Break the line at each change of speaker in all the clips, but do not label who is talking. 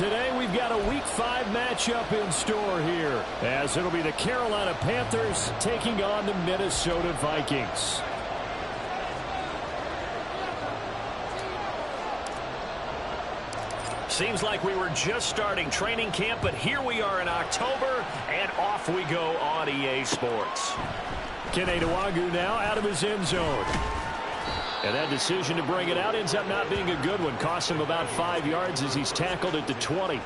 Today we've got a Week 5 matchup in store here, as it'll be the Carolina Panthers taking on the Minnesota Vikings.
Seems like we were just starting training camp, but here we are in October, and off we go on EA Sports.
Kene Nwangwu now out of his end zone. And that decision to bring it out ends up not being a good one. Costs him about 5 yards as he's tackled at the 20.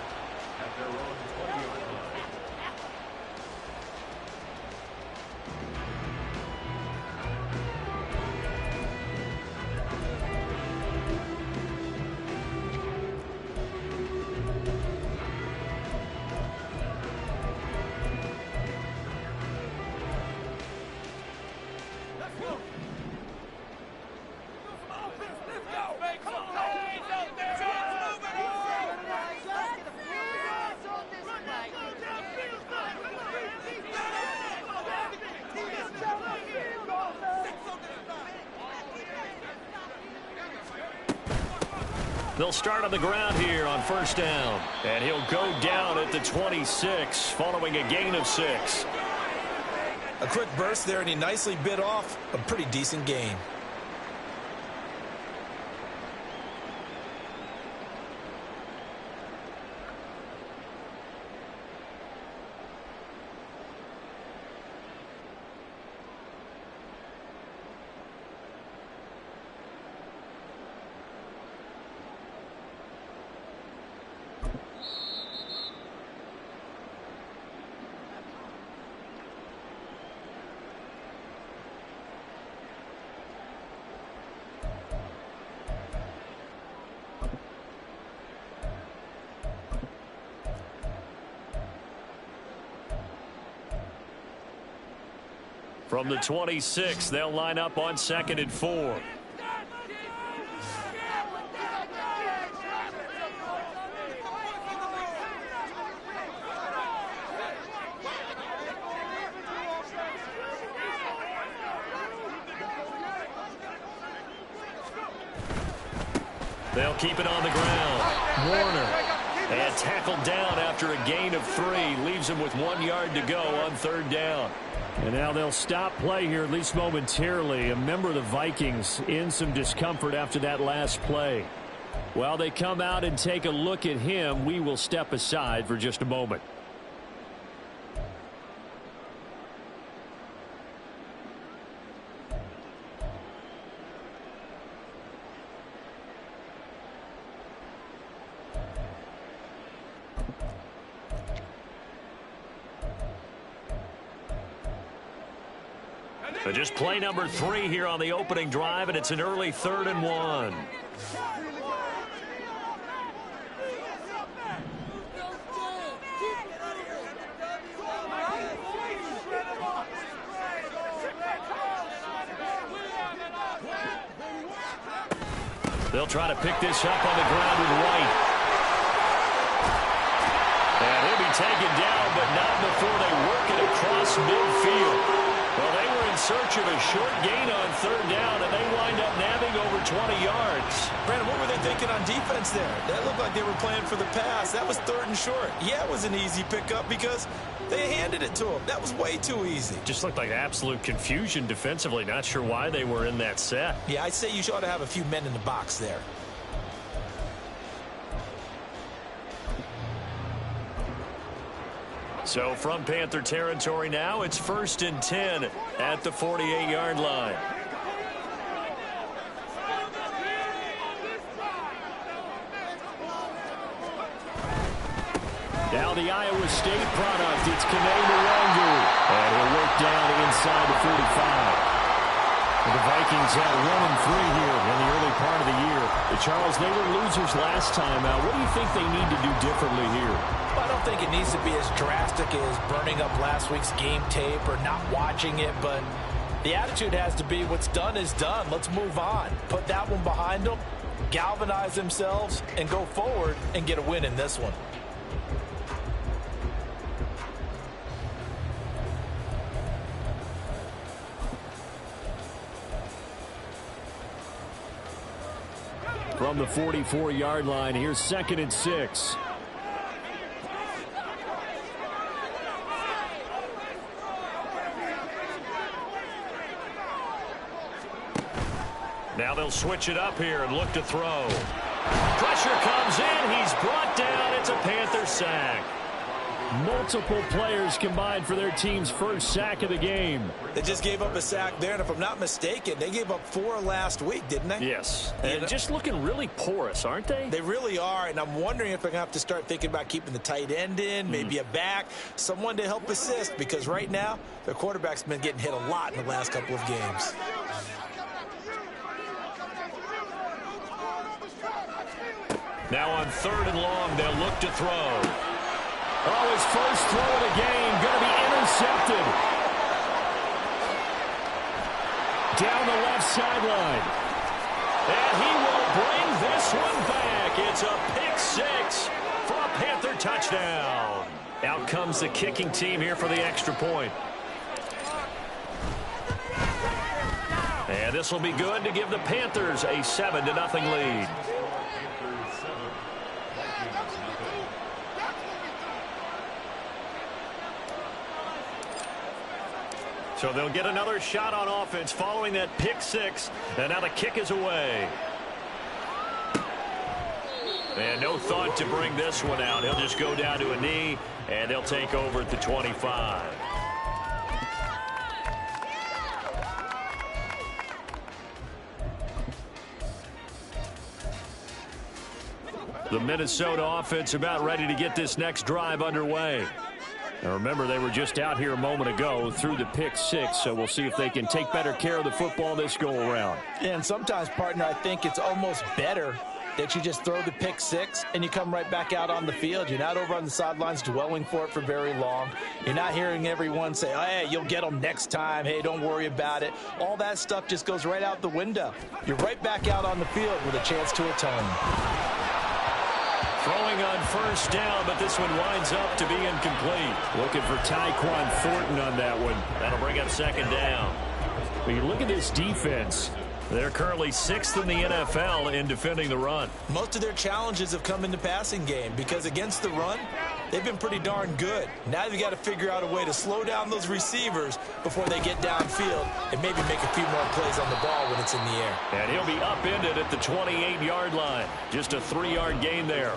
They'll start on the ground here on first down. And he'll go down at the 26 following a gain of 6.
A quick burst there, and he nicely bit off a pretty decent gain.
From the 26, they'll line up on 2nd and 4. They'll keep it on the ground. Warner. And tackled down after a gain of 3. Leaves him with 1 yard to go on 3rd down.
And now they'll stop play here, at least momentarily. A member of the Vikings in some discomfort after that last play. While they come out and take a look at him, we will step aside for just a moment.
So just play number 3 here on the opening drive, and it's an early 3rd and 1. They'll try to pick this up on the ground with White. And he'll be taken down, but not before they work it across midfield. Well, they were in search of a short gain on 3rd down, and they wind up nabbing over 20 yards.
Brandon, what were they thinking on defense there? That looked like they were playing for the pass. That was 3rd and short. Yeah, it was an easy pickup because they handed it to him. That was way too easy.
Just looked like absolute confusion defensively. Not sure why they were in that set.
Yeah, I'd say you ought to have a few men in the box there.
So from Panther territory now, it's 1st and 10 at the 48-yard line.
Now the Iowa State product, it's Kene Nwangwu. And he'll work down inside the 45. The Vikings had 1-3 here in the early part of the year. Charles, they were losers last time out. What do you think they need to do differently here?
I don't think it needs to be as drastic as burning up last week's game tape or not watching it, but the attitude has to be what's done is done. Let's move on. Put that one behind them, galvanize themselves, and go forward and get a win in this one.
From the 44-yard line, here's 2nd and 6.
Now they'll switch it up here and look to throw. Pressure comes in. He's brought down. It's a Panther sack.
Multiple players combined for their team's first sack of the game.
They just gave up a sack there, and if I'm not mistaken, they gave up 4 last week, didn't they?
Yes, and just looking really porous, aren't they?
They really are, and I'm wondering if they're going to have to start thinking about keeping the tight end in, maybe a back, someone to help assist, because right now, their quarterback's been getting hit a lot in the last couple of games.
Now on 3rd and long, they'll look to throw.
Oh, his first throw of the game going to be intercepted. Down the left sideline.
And he will bring this one back. It's a pick 6 for a Panther touchdown. Out comes the kicking team here for the extra point. And this will be good to give the Panthers a 7-0 lead. So they'll get another shot on offense following that pick 6. And now the kick is away. And no thought to bring this one out. He'll just go down to a knee, and they'll take over at the 25. The Minnesota offense about ready to get this next drive underway. Now remember, they were just out here a moment ago through the pick 6, so we'll see if they can take better care of the football this go-around.
And sometimes, partner, I think it's almost better that you just throw the pick 6 and you come right back out on the field. You're not over on the sidelines dwelling for it for very long. You're not hearing everyone say, oh, hey, you'll get them next time. Hey, don't worry about it. All that stuff just goes right out the window. You're right back out on the field with a chance to atone.
Throwing on 1st down, but this one winds up to be incomplete.
Looking for Tyquan Thornton on that one.
That'll bring up 2nd down.
When you look at this defense,
they're currently 6th in the NFL in defending the run.
Most of their challenges have come in the passing game because against the run, they've been pretty darn good. Now they've got to figure out a way to slow down those receivers before they get downfield and maybe make a few more plays on the ball when it's in the air.
And he'll be upended at the 28-yard line. Just a 3-yard gain there.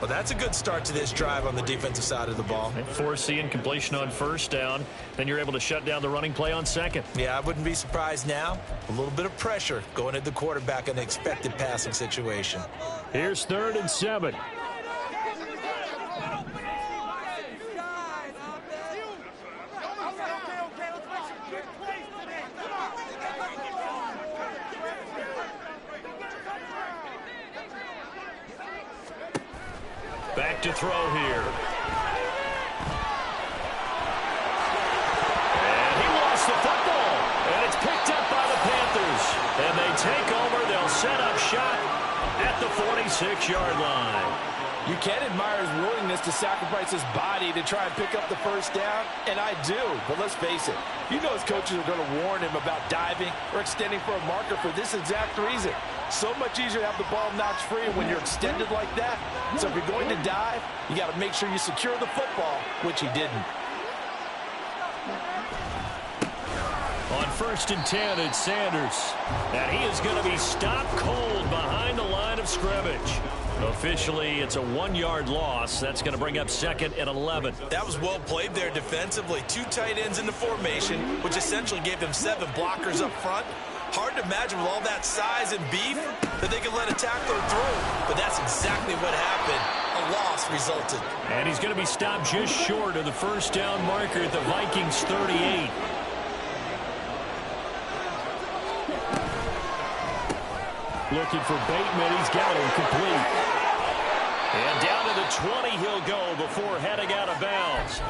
Well, that's a good start to this drive on the defensive side of the ball.
And force the incompletion on 1st down. Then you're able to shut down the running play on 2nd.
Yeah, I wouldn't be surprised now. A little bit of pressure going at the quarterback in the expected passing situation.
Here's 3rd and 7.
Back to throw here. And he lost the football. And it's picked up by the Panthers. And they take over. They'll set up shop at the 46-yard line.
You can admire his willingness to sacrifice his body to try and pick up the 1st down, and I do. But let's face it, you know his coaches are going to warn him about diving or extending for a marker for this exact reason. So much easier to have the ball notch free when you're extended like that. So if you're going to dive, you got to make sure you secure the football, which he didn't.
On 1st and 10, it's Sanders. And he is going to be stopped cold behind the line of scrimmage. Officially, it's a 1-yard loss. That's going to bring up 2nd and 11.
That was well played there defensively. 2 tight ends in the formation, which essentially gave them 7 blockers up front. Hard to imagine with all that size and beef that they could let a tackler through. But that's exactly what happened. A loss resulted.
And he's going to be stopped just short of the 1st down marker at the Vikings 38.
Looking for Bateman. He's got him complete.
And down to the 20 he'll go before heading out of bounds.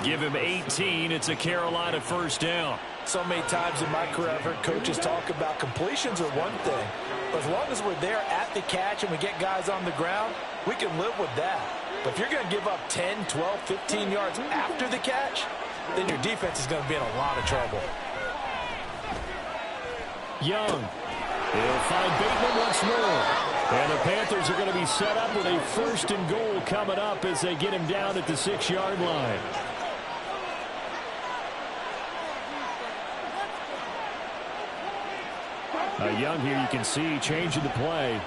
Give him 18. It's a Carolina 1st down.
So many times in my career I've heard coaches talk about completions are one thing. But as long as we're there at the catch and we get guys on the ground, we can live with that. But if you're going to give up 10, 12, 15 yards after the catch, then your defense is going to be in a lot of trouble.
Young. He'll find Bateman once more. And the Panthers are going to be set up with a 1st and goal coming up as they get him down at the 6-yard line.
Young here, you can see, changing the play.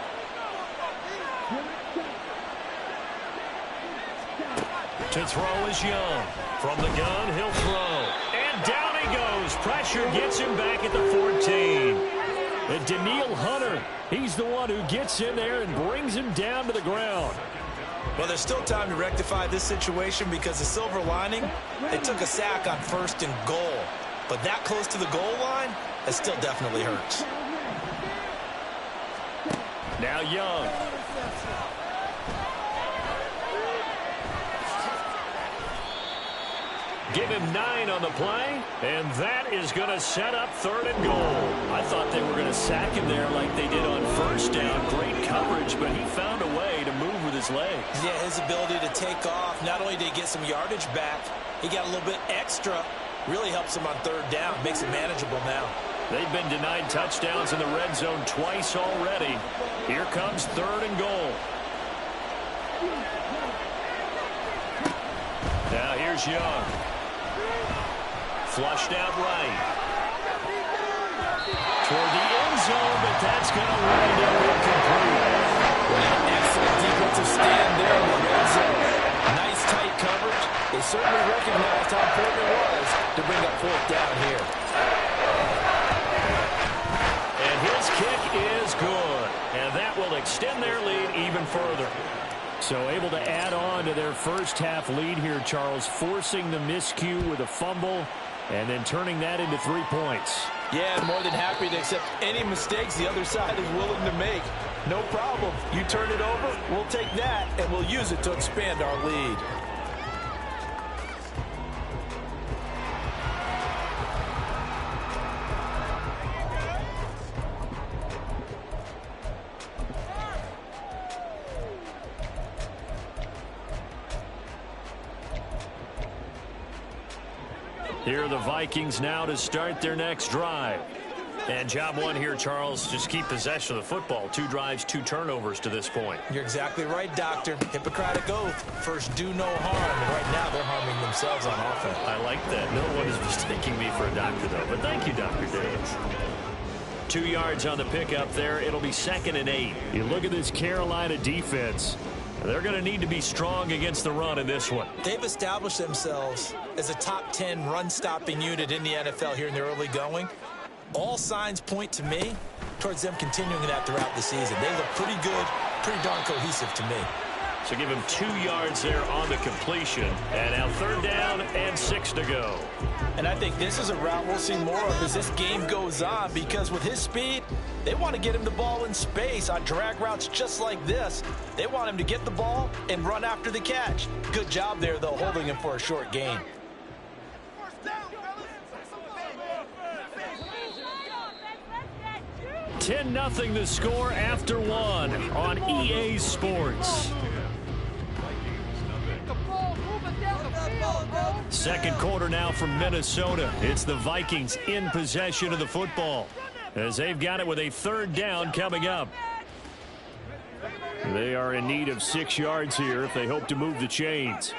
To throw is Young. From the gun, he'll throw. And down he goes. Pressure gets him back at the 14. And Daniil Hunter, he's the one who gets in there and brings him down to the ground.
Well, there's still time to rectify this situation because the silver lining, they took a sack on 1st and goal. But that close to the goal line, that still definitely hurts.
Now Young. Give him 9 on the play, and that is going to set up 3rd and goal. I thought they were going to sack him there like they did on 1st down. Great coverage, but he found a way to move with his legs.
Yeah, his ability to take off, not only did he get some yardage back, he got a little bit extra. Really helps him on 3rd down, makes it manageable now.
They've been denied touchdowns in the red zone twice already. Here comes 3rd and goal. Now here's Young. Flushed out right. Toward the end zone, but that's going to wind up incomplete.
Excellent defensive stand there in the red zone. Nice tight coverage. They certainly recognized how important it was to bring up 4th down here.
And his kick is good. And that will extend their lead even further. So able to add on to their first half lead here, Charles, forcing the miscue with a fumble and then turning that into 3 points.
Yeah, more than happy to accept any mistakes the other side is willing to make. No problem. You turn it over, we'll take that, and we'll use it to expand our lead.
Here are the Vikings now to start their next drive. And job one here, Charles, just keep possession of the football. 2 drives, 2 turnovers to this point.
You're exactly right, Doctor. Hippocratic oath. First, do no harm. And right now, they're harming themselves on offense.
I like that. No one is mistaking me for a doctor, though. But thank you, Dr. Davis. 2 yards on the pickup there. It'll be 2nd and 8. You look at this Carolina defense. They're going to need to be strong against the run in this one.
They've established themselves as a top 10 run-stopping unit in the NFL here in the early going. All signs point to me towards them continuing that throughout the season. They look pretty good, pretty darn cohesive to me.
So give him 2 yards there on the completion. And now 3rd down and 6 to go.
And I think this is a route we'll see more of as this game goes on, because with his speed, they want to get him the ball in space on drag routes just like this. They want him to get the ball and run after the catch. Good job there, though, holding him for a short gain.
$10-0 the score after 1 on EA Sports. Second quarter now from Minnesota. It's the Vikings in possession of the football as they've got it with a 3rd down coming up. They are in need of 6 yards here if they hope to move the chains.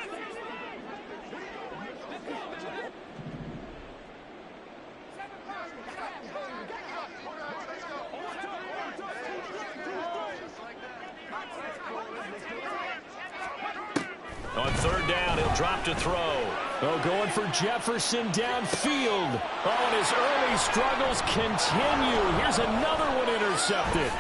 On 3rd down, he'll drop to throw. Oh, going for Jefferson downfield. Oh, and his early struggles continue. Here's another one intercepted.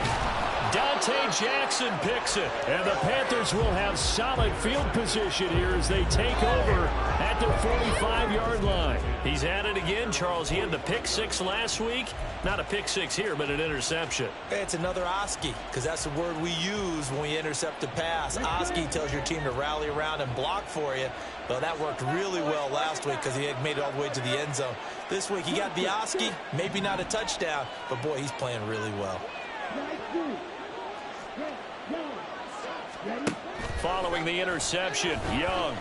Dante Jackson picks it. And the Panthers will have solid field position here as they take over at their 45-yard line. He's at it again, Charles. He had the pick 6 last week. Not a pick 6 here, but an interception.
It's another Oski, because that's the word we use when we intercept a pass. Oski tells your team to rally around and block for you. Well, that worked really well last week because he had made it all the way to the end zone. This week he got the Oski, maybe not a touchdown, but boy, he's playing really well.
Following the interception, Young.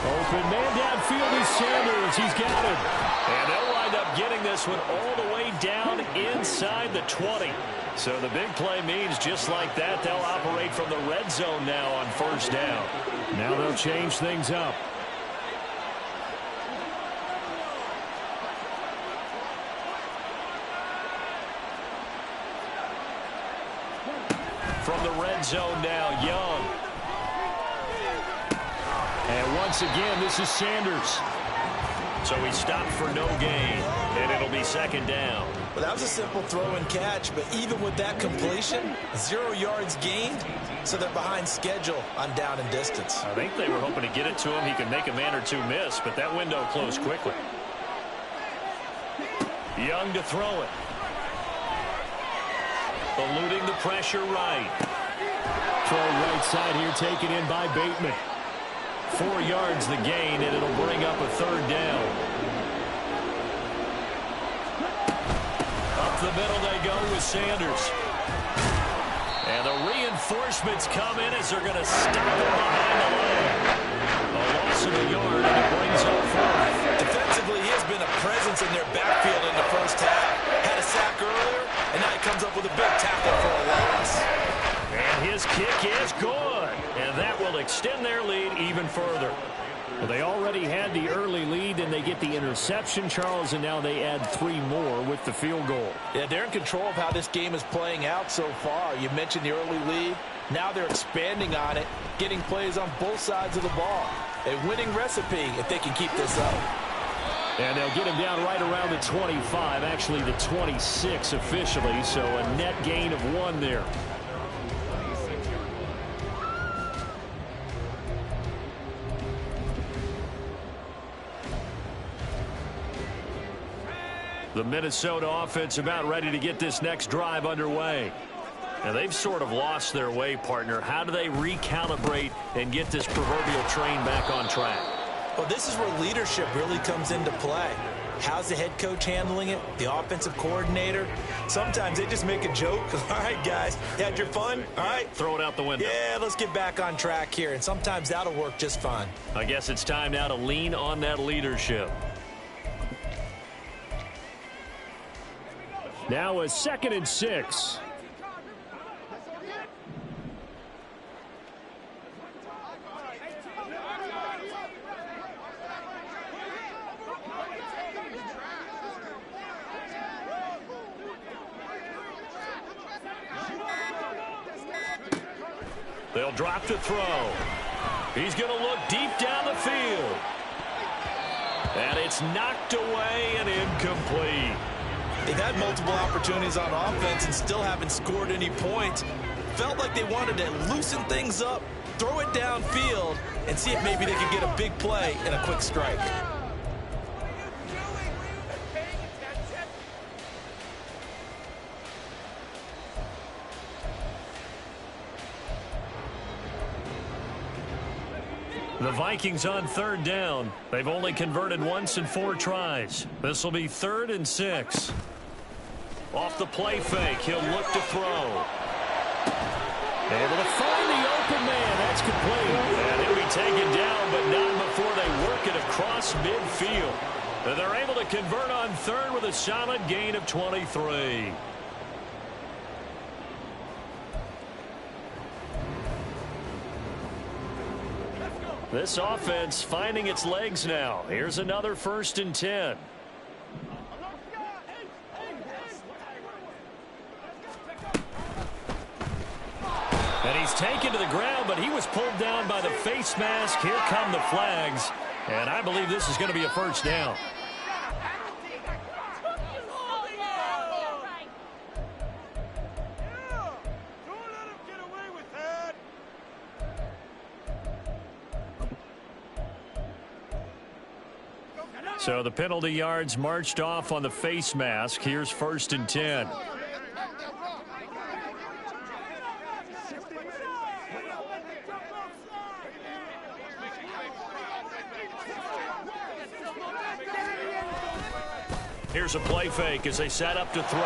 Open man downfield is Sanders. He's got it. And they'll wind up getting this one all the way down inside the 20. So the big play means just like that, they'll operate from the red zone now on 1st down. Now they'll change things up. From the red zone now, Young. And once again, this is Sanders. So he stopped for no gain, and it'll be second down.
Well, that was a simple throw and catch, but even with that completion, 0 yards gained, so they're behind schedule on down and distance.
I think they were hoping to get it to him. He could make a man or two miss, but that window closed quickly. Young to throw it. Eluding the pressure right.
Throw right side here, taken in by Bateman.
4 yards the gain, and it'll bring up a third down. Up the middle they go with Sanders. And the reinforcements come in as they're going to stop him behind the line. A loss of a yard, and it brings up fourth.
Defensively, he has been a presence in their backfield in the first half. Had a sack earlier, and now he comes up with a big tackle for a loss.
And his kick is good. And that will extend their lead even further.
Well, they already had the early lead, and they get the interception, Charles, and now they add 3 more with the field goal.
Yeah, they're in control of how this game is playing out so far. You mentioned the early lead. Now they're expanding on it, getting plays on both sides of the ball. A winning recipe if they can keep this up.
And they'll get him down right around the 25, actually the 26 officially, so a net gain of 1 there.
The Minnesota offense about ready to get this next drive underway. And they've sort of lost their way, partner. How do they recalibrate and get this proverbial train back on track?
Well, this is where leadership really comes into play. How's the head coach handling it? The offensive coordinator? Sometimes they just make a joke. All right, guys, you had your fun? All right.
Throw it out the window.
Yeah, let's get back on track here. And sometimes that'll work just fine.
I guess it's time now to lean on that leadership.
Now a 2nd and 6.
They'll drop to throw. He's going to look deep down the field. And it's knocked away and incomplete.
They've had multiple opportunities on offense and still haven't scored any points. Felt like they wanted to loosen things up, throw it downfield, and see if maybe they could get a big play and a quick strike.
The Vikings on 3rd down. They've only converted once in 4 tries. This will be 3rd and 6. Off the play fake, he'll look to throw.
Able to find the open man. That's complete.
And he'll be taken down, but not before they work it across midfield. And they're able to convert on 3rd with a solid gain of 23. This offense finding its legs now. Here's another 1st and 10. And he's taken to the ground, but he was pulled down by the face mask. Here come the flags. And I believe this is going to be a 1st down. So the penalty yards marched off on the face mask. Here's 1st and 10. Here's a play fake as they set up to throw.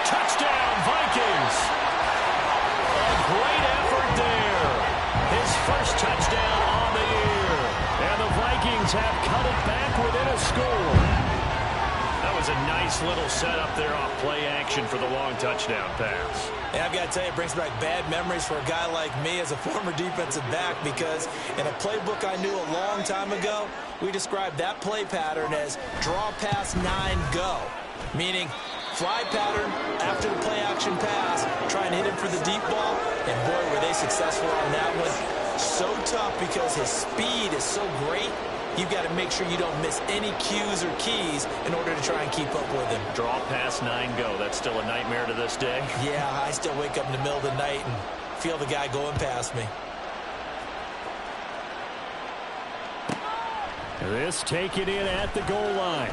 Touchdown, Vikings! A great effort there. His first touchdown on the year. And the Vikings have cut it back within a score. That was a nice little setup there off play action for the long touchdown pass.
And I've got to tell you, it brings back bad memories for a guy like me as a former defensive back, because in a playbook I knew a long time ago, we described that play pattern as draw pass 9 go, meaning
Fly pattern after the play action pass, trying to hit him for the deep ball. And boy, were they successful on that one. So tough because his speed is so great. You've got to make sure you don't miss any cues or keys in order to try and keep up with him.
Draw pass, 9 go. That's still a nightmare to this day.
Yeah, I still wake up in the middle of the night and feel the guy going past me.
This taken in at the goal line.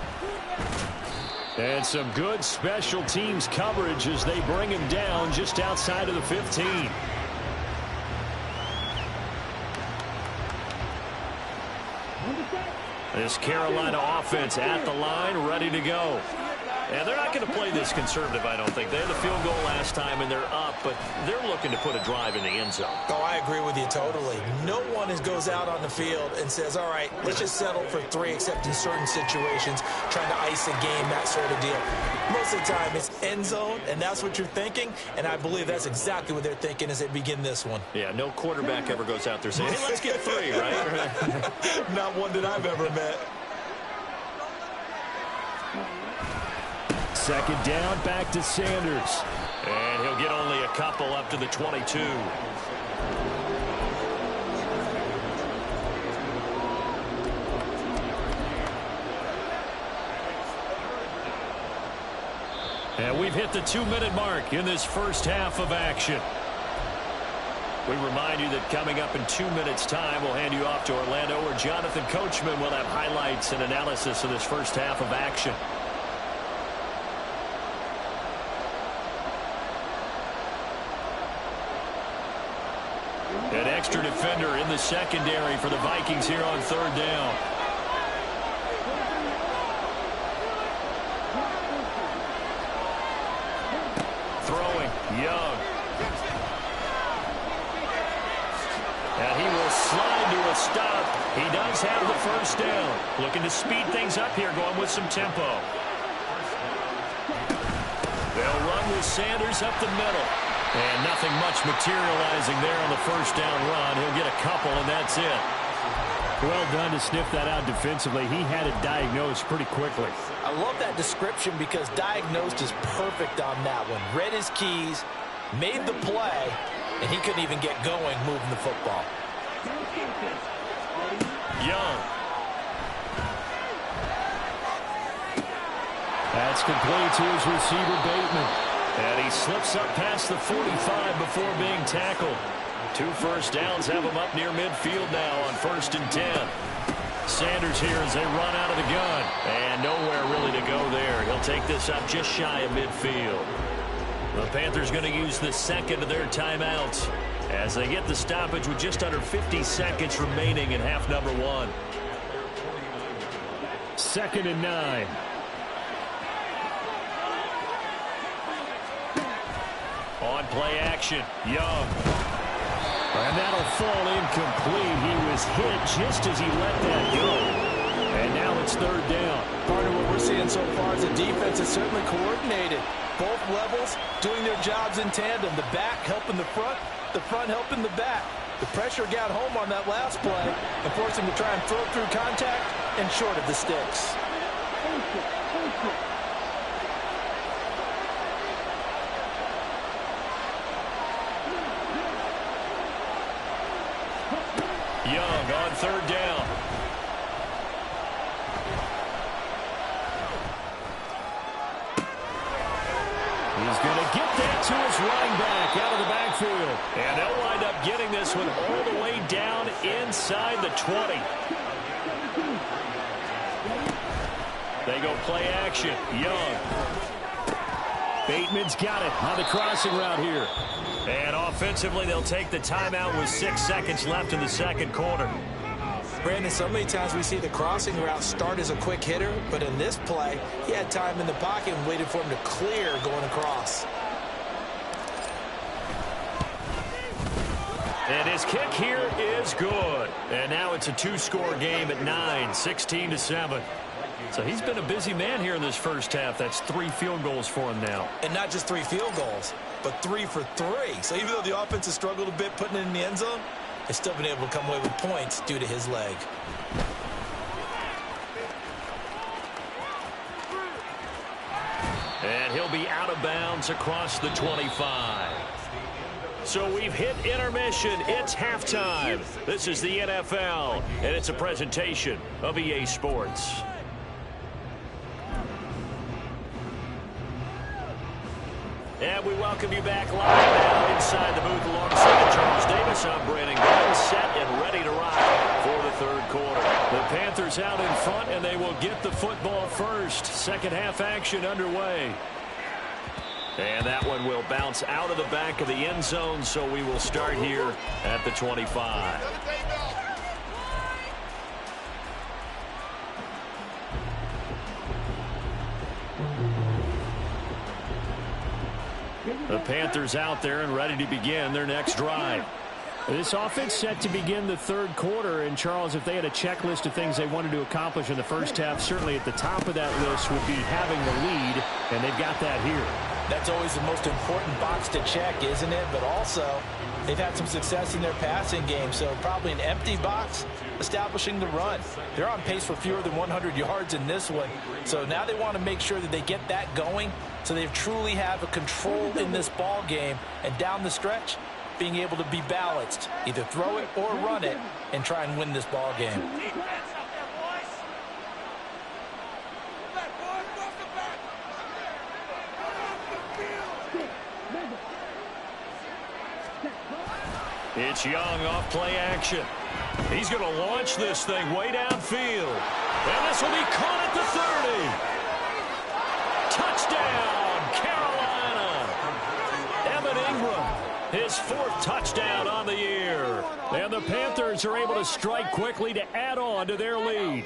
And some good special teams coverage as they bring him down just outside of the 15. This Carolina offense at the line, ready to go. And they're not going to play this conservative, I don't think. They had the field goal last time, and they're up, but they're looking to put a drive in the end zone.
Oh, I agree with you totally. No one goes out on the field and says, all right, let's just settle for 3, except in certain situations, trying to ice a game, that sort of deal. Most of the time, it's end zone, and that's what you're thinking, and I believe that's exactly what they're thinking as they begin this one.
Yeah, no quarterback ever goes out there saying, hey, let's get 3, right?
Not one that I've ever met.
Second down, back to Sanders. And he'll get only a couple up to the 22. And we've hit the 2-minute mark in this first half of action. We remind you that coming up in 2 minutes' time, we'll hand you off to Orlando, where Jonathan Coachman will have highlights and analysis of this first half of action. An extra defender in the secondary for the Vikings here on 3rd down. Throwing, Young. And he will slide to a stop. He does have the first down. Looking to speed things up here, going with some tempo. They'll run with Sanders up the middle. And nothing much materializing there on the first down run. He'll get a couple, and that's it. Well done to sniff that out defensively. He had it diagnosed pretty quickly.
I love that description because diagnosed is perfect on that one. Read his keys, made the play, and he couldn't even get going moving the football.
Young. That's complete to his receiver, Bateman. And he slips up past the 45 before being tackled. 2 first downs have him up near midfield now on 1st and 10. Sanders here as they run out of the gun. And nowhere really to go there. He'll take this up just shy of midfield. The Panthers going to use the second of their timeouts as they get the stoppage with just under 50 seconds remaining in half number 1. 2nd and 9. On play action, Young. And that'll fall incomplete. He was hit just as he let that go. And now it's 3rd down.
Part of what we're seeing so far is the defense is certainly coordinated. Both levels doing their jobs in tandem. The back helping the front helping the back. The pressure got home on that last play and forced him to try and throw through contact and short of the sticks.
Young on 3rd down. He's going to get that to his running back out of the backfield. And they'll wind up getting this one all the way down inside the 20. They go play action. Young. Bateman's got it on the crossing route here. And offensively, they'll take the timeout with 6 seconds left in the second quarter.
Brandon, so many times we see the crossing route start as a quick hitter, but in this play, he had time in the pocket and waited for him to clear going across.
And his kick here is good. And now it's a 2-score game at 9, 16-7. So he's been a busy man here in this first half. That's 3 field goals for him now.
And not just 3 field goals, but 3 for 3. So even though the offense has struggled a bit putting it in the end zone, they've still been able to come away with points due to his leg.
And he'll be out of bounds across the 25. So we've hit intermission. It's halftime. This is the NFL, and it's a presentation of EA Sports. And we welcome you back live now inside the booth alongside Charles Davis. I'm Brandon Glenn, set and ready to rock for the third quarter. The Panthers out in front, and they will get the football first. Second half action underway. And that one will bounce out of the back of the end zone, so we will start here at the 25. The Panthers out there and ready to begin their next drive.
This offense set to begin the third quarter, and Charles, if they had a checklist of things they wanted to accomplish in the first half, certainly at the top of that list would be having the lead, and they've got that here.
That's always the most important box to check, isn't it? But also, they've had some success in their passing game, so probably an empty box establishing the run. They're on pace for fewer than 100 yards in this one, so now they want to make sure that they get that going so they truly have a control in this ball game, and down the stretch, being able to be balanced, either throw it or run it, and try and win this ball game.
It's Young off play action. He's going to launch this thing way downfield. And this will be caught at the 30. Touchdown, Carolina. Evan Ingram, his fourth touchdown on the year. And the Panthers are able to strike quickly to add on to their lead.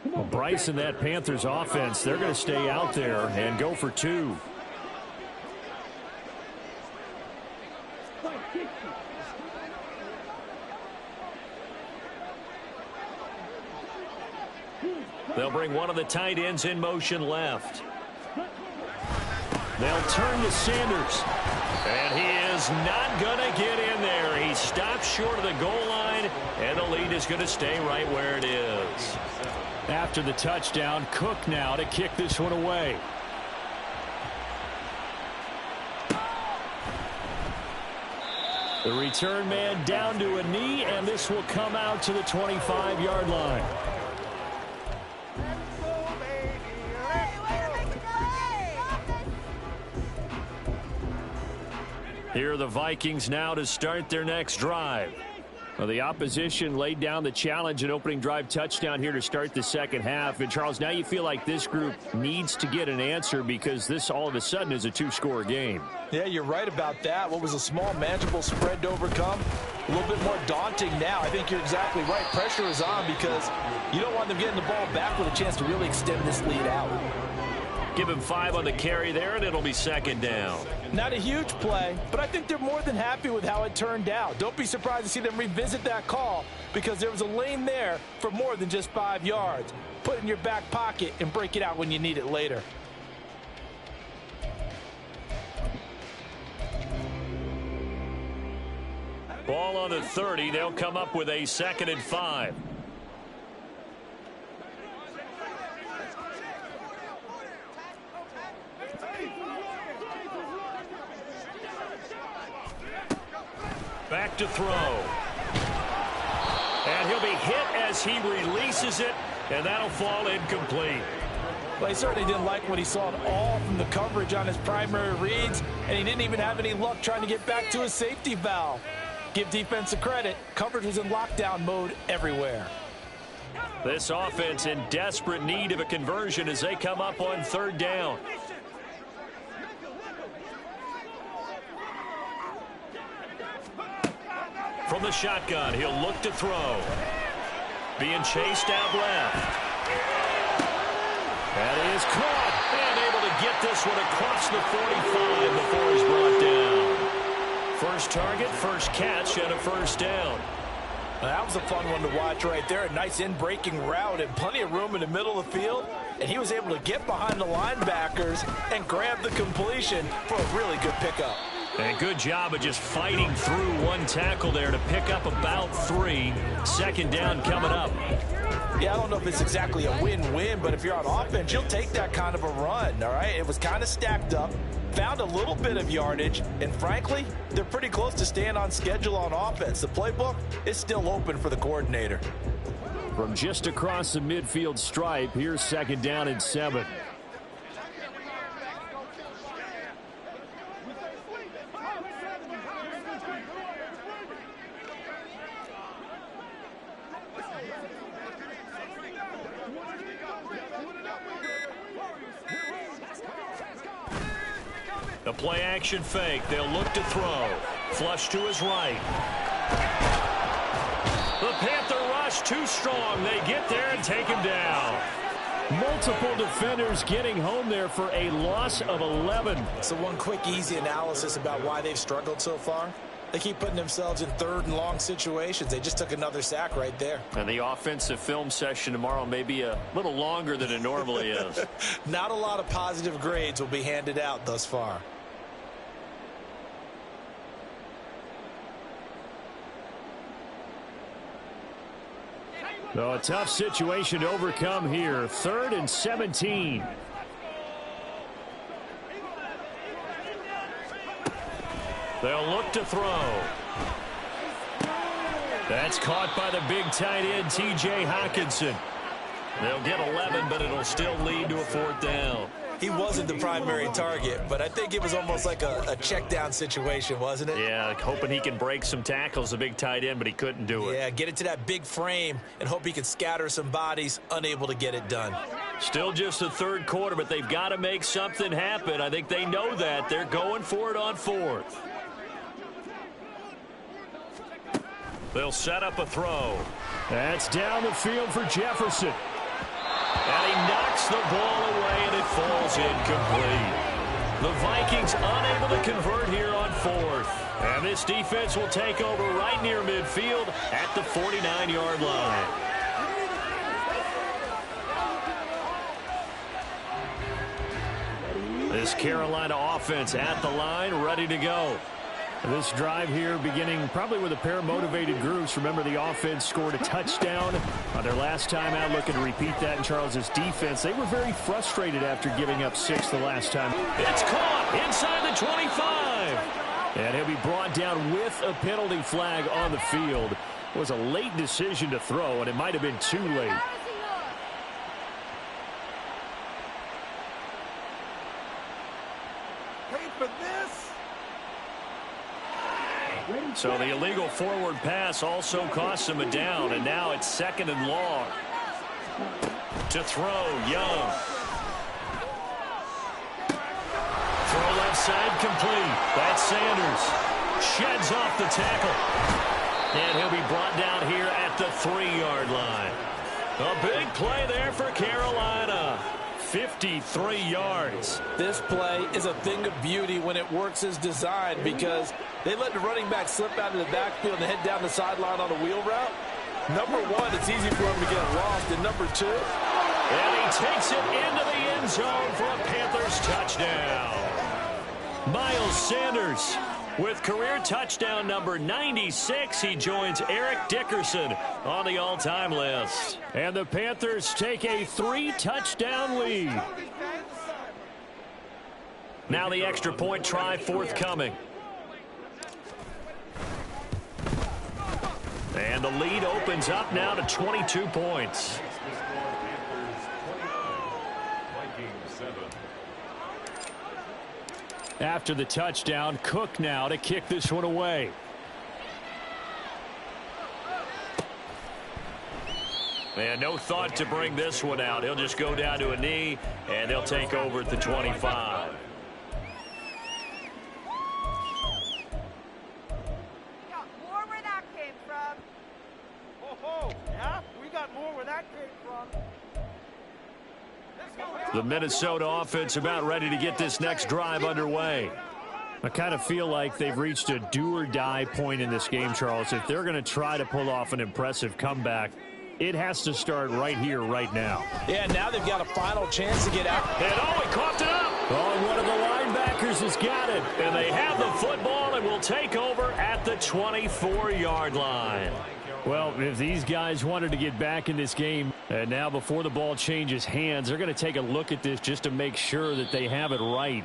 Well, Bryce and that Panthers offense, they're going to stay out there and go for two.
They'll bring one of the tight ends in motion left.
They'll turn to Sanders.
And he is not going to get in there. He stops short of the goal line, and the lead is going to stay right where it is.
After the touchdown, Cook now to kick this one away. The return man down to a knee, and this will come out to the 25-yard line.
Here are the Vikings now to start their next drive.
Well, the opposition laid down the challenge and opening drive touchdown here to start the second half. And, Charles, now you feel like this group needs to get an answer because this all of a sudden is a two-score game.
Yeah, you're right about that. What was a small, manageable spread to overcome? A little bit more daunting now. I think you're exactly right. Pressure is on because you don't want them getting the ball back with a chance to really extend this lead out.
Give him 5 on the carry there, and it'll be second down.
Not a huge play, but I think they're more than happy with how it turned out. Don't be surprised to see them revisit that call because there was a lane there for more than just 5 yards. Put it in your back pocket and break it out when you need it later.
Ball on the 30. They'll come up with a 2nd and 5. Back to throw. And he'll be hit as he releases it, and that'll fall incomplete.
Well, he certainly didn't like what he saw at all from the coverage on his primary reads, and he didn't even have any luck trying to get back to his safety valve. Give defense a credit. Coverage was in lockdown mode everywhere.
This offense in desperate need of a conversion as they come up on 3rd down. From the shotgun, he'll look to throw. Being chased out left. That is caught. And able to get this one across the 45 before he's brought down. First target, first catch, and a first down.
That was a fun one to watch right there. A nice in-breaking route and plenty of room in the middle of the field. And he was able to get behind the linebackers and grab the completion for a really good pickup.
And good job of just fighting through one tackle there to pick up about 3. Second down coming up.
Yeah, I don't know if it's exactly a win-win, but if you're on offense, you'll take that kind of a run, all right? It was kind of stacked up, found a little bit of yardage, and frankly, they're pretty close to staying on schedule on offense. The playbook is still open for the coordinator.
From just across the midfield stripe, here's second down and 7. The play action fake. They'll look to throw. Flush to his right. The Panther rush too strong. They get there and take him down. Multiple defenders getting home there for a loss of 11.
So one quick, easy analysis about why they've struggled so far. They keep putting themselves in third and long situations. They just took another sack right there.
And the offensive film session tomorrow may be a little longer than it normally is.
Not a lot of positive grades will be handed out thus far.
So a tough situation to overcome here. 3rd and 17. They'll look to throw. That's caught by the big tight end, T.J. Hockenson. They'll get 11, but it'll still lead to a 4th down.
He wasn't the primary target, but I think it was almost like a check down situation, wasn't it?
Yeah, hoping he can break some tackles, the big tight end, but he couldn't do it.
Yeah, get it to that big frame and hope he can scatter some bodies, unable to get it done.
Still just the 3rd quarter, but they've got to make something happen. I think they know that. They're going for it on 4th. They'll set up a throw. That's down the field for Jefferson. And he knocks the ball away, and it falls incomplete. The Vikings unable to convert here on 4th. And this defense will take over right near midfield at the 49-yard line. This Carolina offense at the line, ready to go. This drive here beginning probably with a pair of motivated groups. Remember, the offense scored a touchdown on their last time out, looking to repeat that in Charles's defense. They were very frustrated after giving up 6 the last time. It's caught inside the 25. And he'll be brought down with a penalty flag on the field. It was a late decision to throw, and it might have been too late.
Wait for this.
So the illegal forward pass also costs him a down, and now it's 2nd and long. To throw, Young. Throw left side complete. That's Sanders. Sheds off the tackle. And he'll be brought down here at the 3-yard line. A big play there for Carolina. 53 yards.
This play is a thing of beauty when it works as designed, because they let the running back slip out of the backfield and head down the sideline on a wheel route. Number one, it's easy for him to get lost. And number 2,
and he takes it into the end zone for a Panthers touchdown. Miles Sanders with career touchdown number 96. He joins Eric Dickerson on the all-time list. And the Panthers take a 3-touchdown lead. Now the extra point try forthcoming. And the lead opens up now to 22 points. After the touchdown, Cook now to kick this one away. And no thought to bring this one out. He'll just go down to a knee, and they'll take over at the 25. The Minnesota offense about ready to get this next drive underway. I kind of feel like they've reached a do-or-die point in this game, Charles. If they're going to try to pull off an impressive comeback, it has to start right here, right now.
Yeah, now they've got a final chance to get out.
And he coughed it up. Oh, one of the linebackers has got it. And they have the football and will take over at the 24-yard line. Well, if these guys wanted to get back in this game, and now before the ball changes hands, they're going to take a look at this just to make sure that they have it right.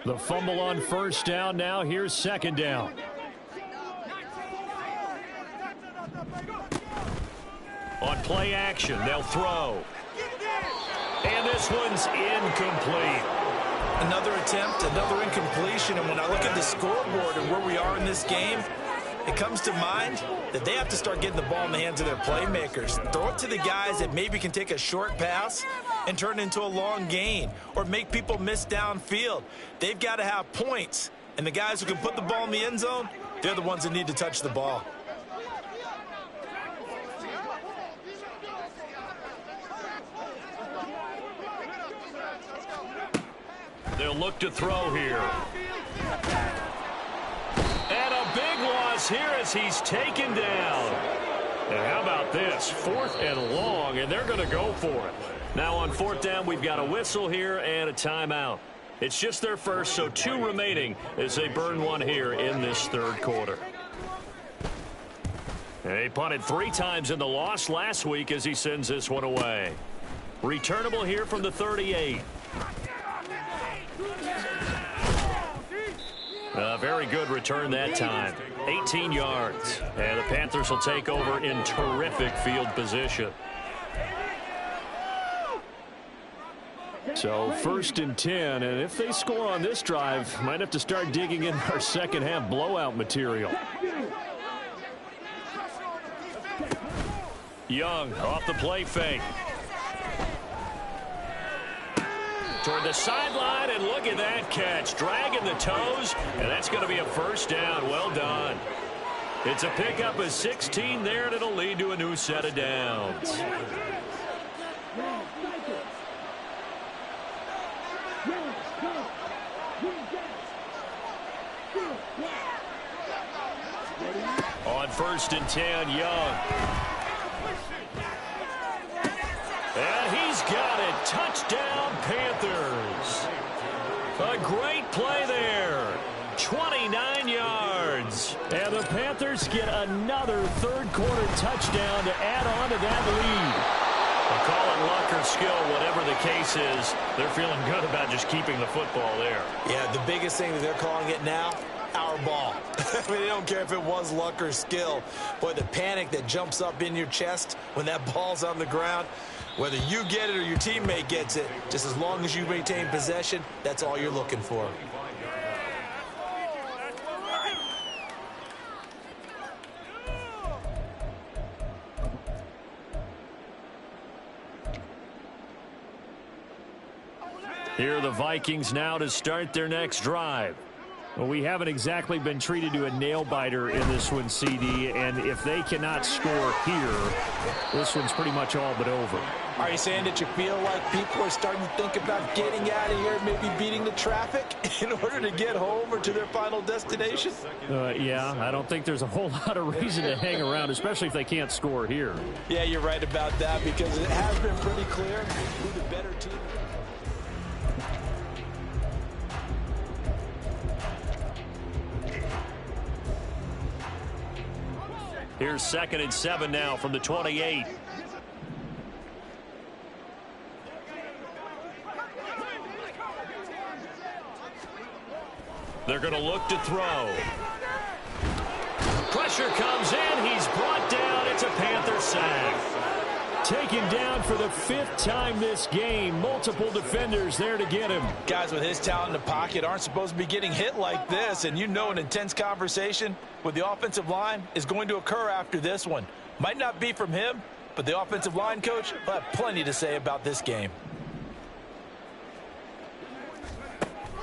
The fumble on first down. Now here's second down. On play action, they'll throw. And this one's incomplete.
Another attempt, another incompletion. And when I look at the scoreboard and where we are in this game, it comes to mind that they have to start getting the ball in the hands of their playmakers. Throw it to the guys that maybe can take a short pass and turn it into a long gain or make people miss downfield. They've got to have points. And the guys who can put the ball in the end zone, they're the ones that need to touch the ball.
They'll look to throw here. And a big loss here as he's taken down. And how about this? 4th and long, and they're going to go for it. Now on 4th down, we've got a whistle here and a timeout. It's just their first, so 2 remaining as they burn one here in this third quarter. And he punted 3 times in the loss last week as he sends this one away. Returnable here from the 38. A very good return that time. 18 yards. And the Panthers will take over in terrific field position. So 1st and 10, and if they score on this drive, might have to start digging in our second half blowout material. Young off the play fake. Toward the sideline, and look at that catch. Dragging the toes, and that's going to be a first down. Well done. It's a pickup of 16 there, and it'll lead to a new set of downs. On 1st and 10, Young. And he's got it. Touchdown, Panthers. A great play there. 29 yards. And the Panthers get another third-quarter touchdown to add on to that lead. They'll call it luck or skill, whatever the case is. They're feeling good about just keeping the football there.
Yeah, the biggest thing that they're calling it now, our ball. I mean, they don't care if it was luck or skill. Boy, the panic that jumps up in your chest when that ball's on the ground, whether you get it or your teammate gets it, just as long as you maintain possession, that's all you're looking for.
Here are the Vikings now to start their next drive. Well, we haven't exactly been treated to a nail-biter in this one, CD, and if they cannot score here, this one's pretty much all but over.
Are you saying that you feel like people are starting to think about getting out of here, maybe beating the traffic in order to get home or to their final destination?
Yeah, I don't think there's a whole lot of reason to hang around, especially if they can't score here.
Yeah, you're right about that, because it has been pretty clear who the better team is.
Here's 2nd and 7 now from the 28. They're going to look to throw. Pressure comes in. He's brought down. It's a Panther sack. Taken down for the 5th time this game. Multiple defenders there to get him.
Guys with his talent in the pocket aren't supposed to be getting hit like this, and you know an intense conversation with the offensive line is going to occur after this one. Might not be from him, but the offensive line coach will have plenty to say about this game.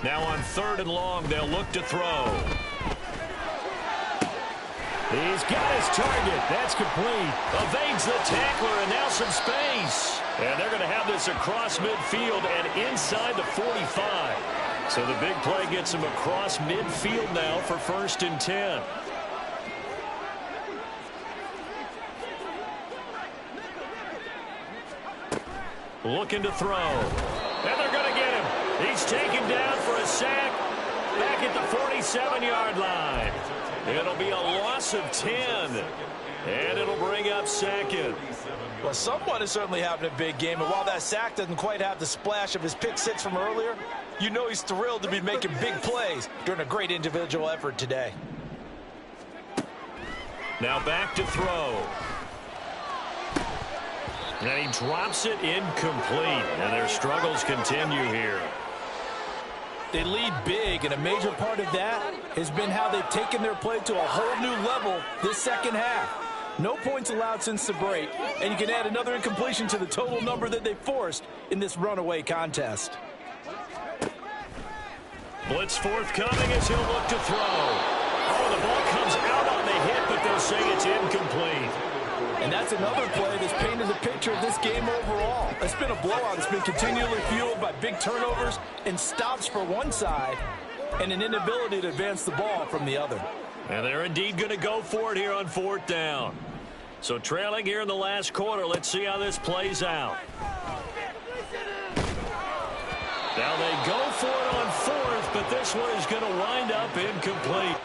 Now on 3rd and long, they'll look to throw. He's got his target. That's complete. Evades the tackler, and now some space. And they're going to have this across midfield and inside the 45. So the big play gets him across midfield now for 1st and 10. Looking to throw. And they're going to get him. He's taken down for a sack back at the 47-yard line. It'll be a loss of 10. And it'll bring up 2nd.
Well, someone is certainly having a big game. And while that sack doesn't quite have the splash of his pick 6 from earlier, you know he's thrilled to be making big plays during a great individual effort today.
Now back to throw. And he drops it incomplete. And their struggles continue here.
They lead big, and a major part of that has been how they've taken their play to a whole new level this second half. No points allowed since the break, and you can add another incompletion to the total number that they forced in this runaway contest.
Blitz forthcoming as he'll look to throw. Oh, the ball comes out on the hit, but they'll say it's incomplete.
And that's another play that's painted a picture of this game overall. It's been a blowout that's been continually fueled by big turnovers and stops for one side and an inability to advance the ball from the other.
And they're indeed going to go for it here on 4th down. So trailing here in the last quarter, let's see how this plays out. Now they go for it on 4th, but this one is going to wind up incomplete.